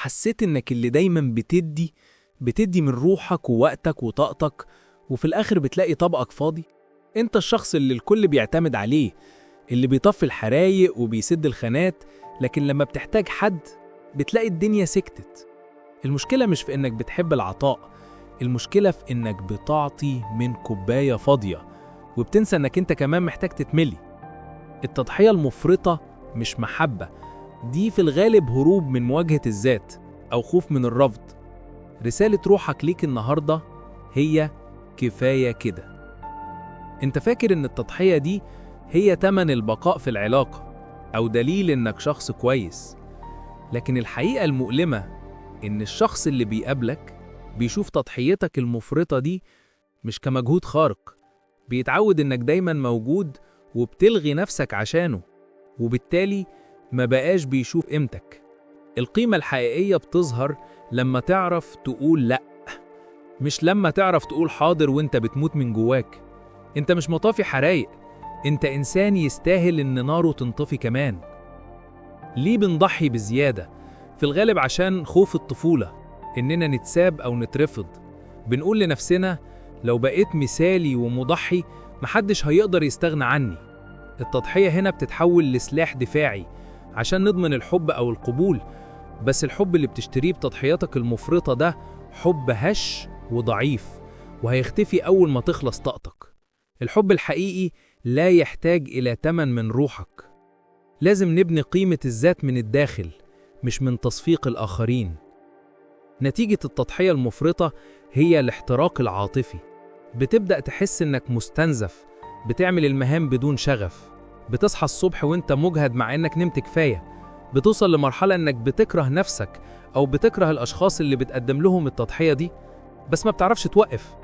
حسيت إنك اللي دايما بتدي من روحك ووقتك وطاقتك، وفي الآخر بتلاقي طبقك فاضي؟ أنت الشخص اللي الكل بيعتمد عليه، اللي بيطفي الحرايق وبيسد الخانات، لكن لما بتحتاج حد بتلاقي الدنيا سكتت. المشكلة مش في إنك بتحب العطاء، المشكلة في إنك بتعطي من كوباية فاضية وبتنسى إنك أنت كمان محتاج تتملي. التضحية المفرطة مش محبة، دي في الغالب هروب من مواجهة الذات أو خوف من الرفض. رسالة روحك ليك النهاردة هي كفاية كده. أنت فاكر إن التضحية دي هي تمن البقاء في العلاقة أو دليل إنك شخص كويس، لكن الحقيقة المؤلمة إن الشخص اللي بيقابلك بيشوف تضحيتك المفرطة دي مش كمجهود خارق، بيتعود إنك دايما موجود وبتلغي نفسك عشانه، وبالتالي ما بقاش بيشوف قيمتك. القيمة الحقيقية بتظهر لما تعرف تقول لأ، مش لما تعرف تقول حاضر وانت بتموت من جواك. انت مش مطافي حرايق، انت إنسان يستاهل إن ناره تنطفي كمان. ليه بنضحي بزيادة؟ في الغالب عشان خوف الطفولة، إننا نتساب أو نترفض. بنقول لنفسنا لو بقيت مثالي ومضحي محدش هيقدر يستغنى عني. التضحية هنا بتتحول لسلاح دفاعي عشان نضمن الحب أو القبول، بس الحب اللي بتشتريه بتضحياتك المفرطة ده حب هش وضعيف، وهيختفي أول ما تخلص طاقتك. الحب الحقيقي لا يحتاج إلى تمن من روحك. لازم نبني قيمة الذات من الداخل، مش من تصفيق الآخرين. نتيجة التضحية المفرطة هي الاحتراق العاطفي. بتبدأ تحس إنك مستنزف، بتعمل المهام بدون شغف، بتصحى الصبح وإنت مجهد مع إنك نمت كفاية، بتوصل لمرحلة إنك بتكره نفسك أو بتكره الأشخاص اللي بتقدم لهم التضحية دي، بس ما بتعرفش توقف.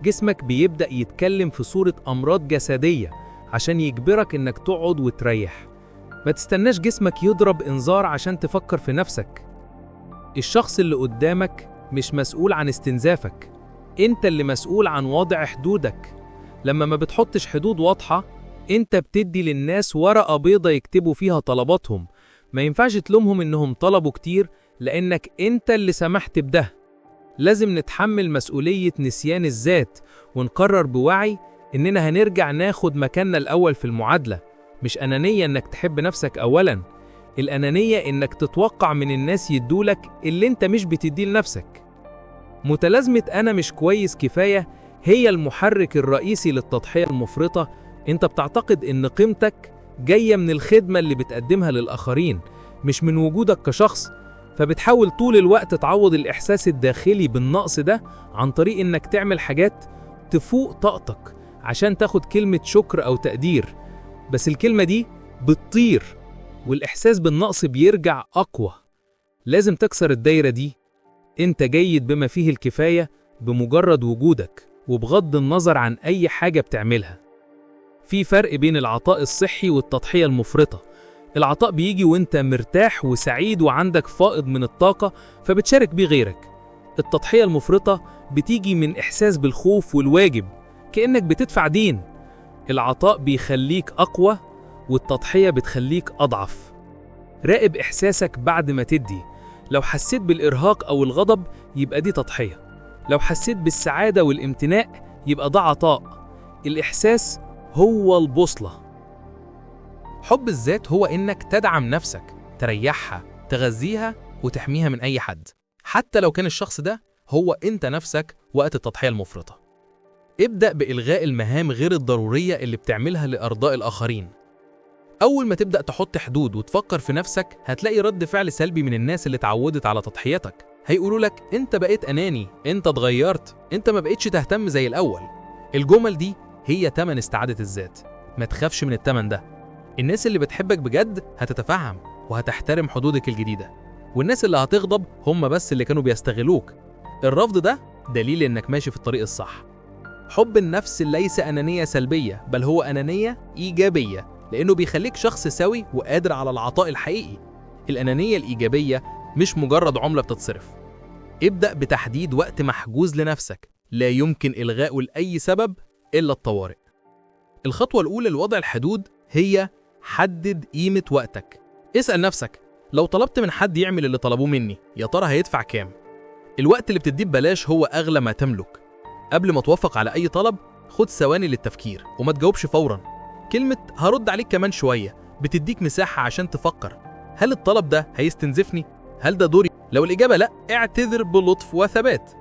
جسمك بيبدأ يتكلم في صورة أمراض جسدية عشان يجبرك إنك تقعد وتريح. ما تستناش جسمك يضرب إنذار عشان تفكر في نفسك. الشخص اللي قدامك مش مسؤول عن استنزافك، انت اللي مسؤول عن وضع حدودك. لما ما بتحطش حدود واضحة، انت بتدي للناس ورقة بيضة يكتبوا فيها طلباتهم. ما ينفعش تلومهم انهم طلبوا كتير، لانك انت اللي سمحت بده. لازم نتحمل مسؤولية نسيان الذات ونقرر بوعي اننا هنرجع ناخد مكاننا الاول في المعادلة. مش أنانية انك تحب نفسك اولا، الأنانية إنك تتوقع من الناس يدولك اللي أنت مش بتديه لنفسك. متلازمة أنا مش كويس كفاية هي المحرك الرئيسي للتضحية المفرطة. أنت بتعتقد إن قيمتك جاية من الخدمة اللي بتقدمها للآخرين، مش من وجودك كشخص، فبتحاول طول الوقت تعوض الإحساس الداخلي بالنقص ده عن طريق إنك تعمل حاجات تفوق طاقتك عشان تاخد كلمة شكر أو تقدير، بس الكلمة دي بتطير والإحساس بالنقص بيرجع أقوى. لازم تكسر الدايرة دي. أنت جيد بما فيه الكفاية بمجرد وجودك، وبغض النظر عن أي حاجة بتعملها. في فرق بين العطاء الصحي والتضحية المفرطة. العطاء بيجي وانت مرتاح وسعيد وعندك فائض من الطاقة فبتشارك بيه غيرك. التضحية المفرطة بتيجي من إحساس بالخوف والواجب، كأنك بتدفع دين. العطاء بيخليك أقوى والتضحية بتخليك أضعف. راقب إحساسك بعد ما تدي. لو حسيت بالإرهاق أو الغضب يبقى دي تضحية، لو حسيت بالسعادة والامتناء يبقى ده عطاء. الإحساس هو البوصلة. حب الذات هو إنك تدعم نفسك، تريحها، تغذيها وتحميها من أي حد، حتى لو كان الشخص ده هو أنت نفسك وقت التضحية المفرطة. ابدأ بإلغاء المهام غير الضرورية اللي بتعملها لإرضاء الآخرين. أول ما تبدأ تحط حدود وتفكر في نفسك هتلاقي رد فعل سلبي من الناس اللي اتعودت على تضحيتك. هيقولوا لك أنت بقيت أناني، أنت اتغيرت، أنت ما بقيتش تهتم زي الأول. الجمل دي هي تمن استعادة الذات. ما تخافش من التمن ده. الناس اللي بتحبك بجد هتتفهم وهتحترم حدودك الجديدة، والناس اللي هتغضب هم بس اللي كانوا بيستغلوك. الرفض ده دليل إنك ماشي في الطريق الصح. حب النفس ليس أنانية سلبية، بل هو أنانية إيجابية، لأنه بيخليك شخص سوي وقادر على العطاء الحقيقي. الأنانية الإيجابية مش مجرد عملة بتتصرف. ابدأ بتحديد وقت محجوز لنفسك لا يمكن إلغاؤه لأي سبب إلا الطوارئ. الخطوة الأولى لوضع الحدود هي حدد قيمة وقتك. اسأل نفسك، لو طلبت من حد يعمل اللي طلبوه مني، يا ترى هيدفع كام؟ الوقت اللي بتديه ببلاش هو أغلى ما تملك. قبل ما توافق على أي طلب، خد ثواني للتفكير وما تجاوبش فورا. كلمة هرد عليك كمان شوية بتديك مساحة عشان تفكر، هل الطلب ده هيستنزفني؟ هل ده دوري؟ لو الإجابة لأ، اعتذر بلطف وثبات.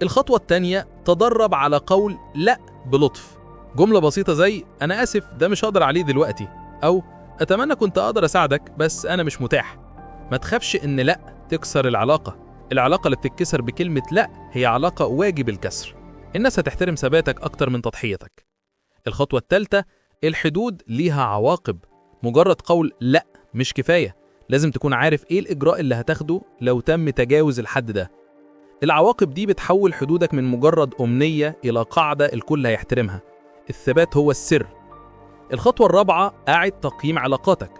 الخطوة التانية، تدرب على قول لأ بلطف. جملة بسيطة زي أنا آسف، ده مش هقدر عليه دلوقتي، أو أتمنى كنت أقدر أساعدك بس أنا مش متاح. ما تخافش إن لأ تكسر العلاقة. العلاقة اللي بتتكسر بكلمة لأ هي علاقة واجب الكسر. الناس هتحترم ثباتك أكتر من تضحيتك. الخطوة الثالثة، الحدود ليها عواقب. مجرد قول لأ مش كفاية، لازم تكون عارف إيه الإجراء اللي هتاخده لو تم تجاوز الحد ده. العواقب دي بتحول حدودك من مجرد أمنية إلى قاعدة الكل هيحترمها. الثبات هو السر. الخطوة الرابعة، أعد تقييم علاقاتك.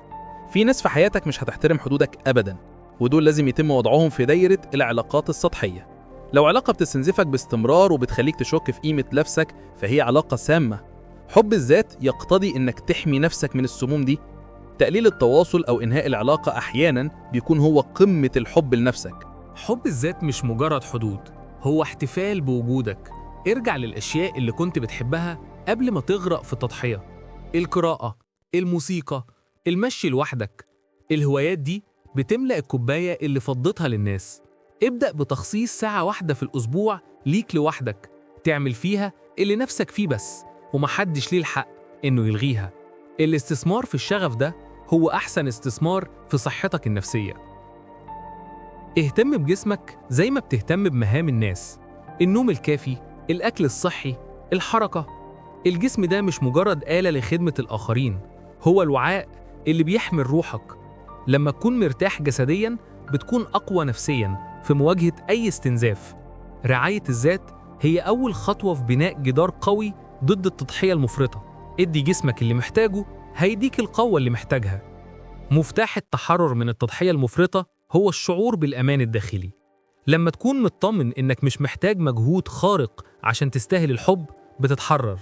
في ناس في حياتك مش هتحترم حدودك أبداً، ودول لازم يتم وضعهم في دايرة العلاقات السطحية. لو علاقة بتستنزفك باستمرار وبتخليك تشك في قيمة نفسك، فهي علاقة سامة. حب الذات يقتضي إنك تحمي نفسك من السموم دي. تقليل التواصل أو إنهاء العلاقة أحياناً بيكون هو قمة الحب لنفسك. حب الذات مش مجرد حدود، هو احتفال بوجودك. ارجع للأشياء اللي كنت بتحبها قبل ما تغرق في التضحية. القراءة، الموسيقى، المشي لوحدك. الهوايات دي بتملأ الكوباية اللي فضتها للناس. ابدأ بتخصيص ساعة واحدة في الأسبوع ليك لوحدك، تعمل فيها اللي نفسك فيه بس، ومحدش ليه الحق إنه يلغيها. الاستثمار في الشغف ده هو أحسن استثمار في صحتك النفسية. اهتم بجسمك زي ما بتهتم بمهام الناس. النوم الكافي، الأكل الصحي، الحركة. الجسم ده مش مجرد آلة لخدمة الآخرين، هو الوعاء اللي بيحمل روحك. لما تكون مرتاح جسدياً بتكون أقوى نفسياً في مواجهة أي استنزاف. رعاية الذات هي أول خطوة في بناء جدار قوي ضد التضحية المفرطة. ادي جسمك اللي محتاجه، هيديك القوة اللي محتاجها. مفتاح التحرر من التضحية المفرطة هو الشعور بالأمان الداخلي. لما تكون مطمن إنك مش محتاج مجهود خارق عشان تستاهل الحب، بتتحرر.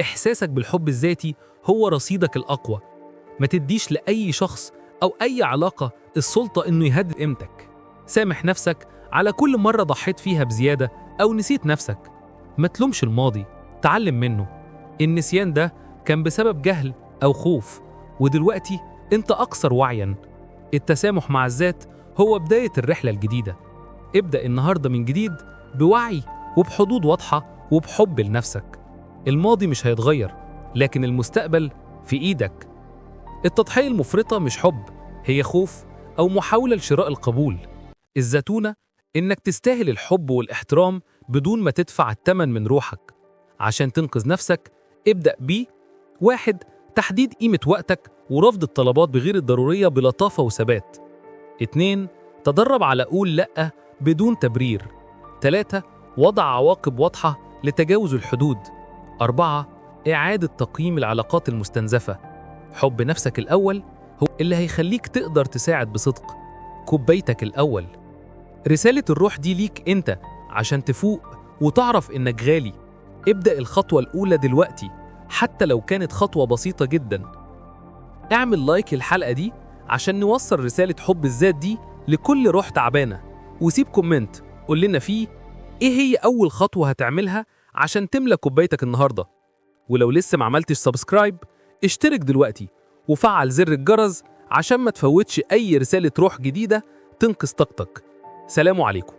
إحساسك بالحب الذاتي هو رصيدك الأقوى. ما تديش لأي شخص أو أي علاقة السلطة إنه يهدد قيمتك. سامح نفسك على كل مرة ضحيت فيها بزيادة أو نسيت نفسك. ما تلومش الماضي، تعلم منه. النسيان ده كان بسبب جهل أو خوف، ودلوقتي أنت أكثر وعياً. التسامح مع الذات هو بداية الرحلة الجديدة. ابدأ النهاردة من جديد بوعي وبحدود واضحة وبحب لنفسك. الماضي مش هيتغير، لكن المستقبل في إيدك. التضحية المفرطة مش حب، هي خوف أو محاولة لشراء القبول. الزتونة إنك تستاهل الحب والاحترام بدون ما تدفع الثمن من روحك. عشان تنقذ نفسك، ابدأ ب 1. تحديد قيمة وقتك ورفض الطلبات بغير الضرورية بلطافة وثبات. 2. تدرب على قول لأ بدون تبرير. 3. وضع عواقب واضحة لتجاوز الحدود. 4. إعادة تقييم العلاقات المستنزفة. حب نفسك الأول هو اللي هيخليك تقدر تساعد بصدق. كوبايتك الأول. رسالة الروح دي ليك أنت عشان تفوق وتعرف إنك غالي. ابدأ الخطوة الأولى دلوقتي، حتى لو كانت خطوة بسيطة جدا. اعمل لايك الحلقة دي عشان نوصل رسالة حب الذات دي لكل روح تعبانة، وسيب كومنت قول لنا فيه إيه هي أول خطوة هتعملها عشان تملى كوبايتك النهاردة. ولو لسه ما عملتش سبسكرايب، اشترك دلوقتي وفعل زر الجرس عشان ما تفوتش أي رسالة روح جديدة تنقذ طاقتك. سلام عليكم.